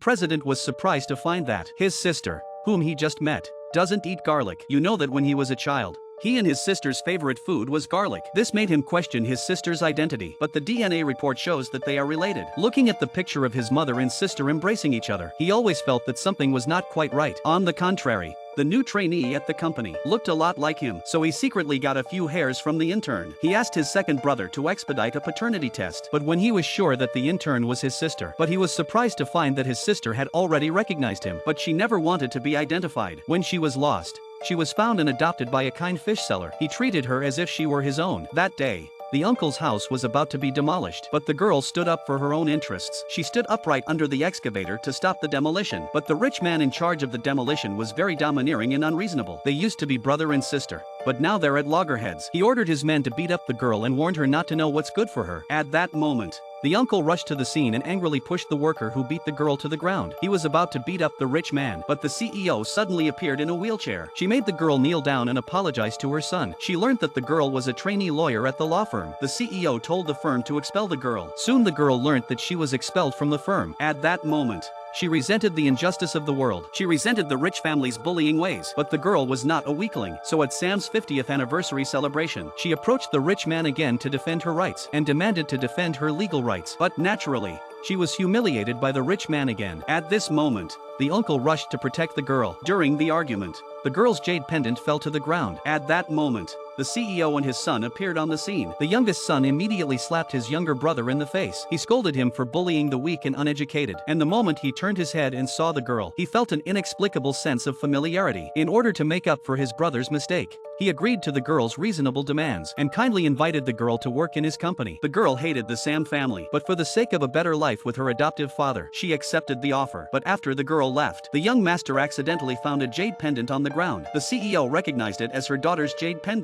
president was surprised to find that his sister, whom he just met, doesn't eat garlic. You know that when he was a child, he and his sister's favorite food was garlic. This made him question his sister's identity, but the DNA report shows that they are related. Looking at the picture of his mother and sister embracing each other, he always felt that something was not quite right. On the contrary, the new trainee at the company looked a lot like him, so he secretly got a few hairs from the intern. He asked his second brother to expedite a paternity test, but when he was sure that the intern was his sister, but he was surprised to find that his sister had already recognized him, but she never wanted to be identified. When she was lost, she was found and adopted by a kind fish seller. He treated her as if she were his own. That day, the uncle's house was about to be demolished, but the girl stood up for her own interests. She stood upright under the excavator to stop the demolition, but the rich man in charge of the demolition was very domineering and unreasonable. They used to be brother and sister, but now they're at loggerheads. He ordered his men to beat up the girl and warned her not to know what's good for her. At that moment, the uncle rushed to the scene and angrily pushed the worker who beat the girl to the ground. He was about to beat up the rich man, but the CEO suddenly appeared in a wheelchair. She made the girl kneel down and apologize to her son. She learned that the girl was a trainee lawyer at the law firm. The CEO told the firm to expel the girl. Soon the girl learned that she was expelled from the firm. At that moment, she resented the injustice of the world. She resented the rich family's bullying ways. But the girl was not a weakling. So at Sam's 50th anniversary celebration, she approached the rich man again to defend her rights and demanded to defend her legal rights. But naturally, she was humiliated by the rich man again. At this moment, the uncle rushed to protect the girl. During the argument, the girl's jade pendant fell to the ground. At that moment, the CEO and his son appeared on the scene. The youngest son immediately slapped his younger brother in the face. He scolded him for bullying the weak and uneducated. And the moment he turned his head and saw the girl, he felt an inexplicable sense of familiarity. In order to make up for his brother's mistake, he agreed to the girl's reasonable demands and kindly invited the girl to work in his company. The girl hated the Sam family, but for the sake of a better life with her adoptive father, she accepted the offer. But after the girl left, the young master accidentally found a jade pendant on the ground. The CEO recognized it as her daughter's jade pendant.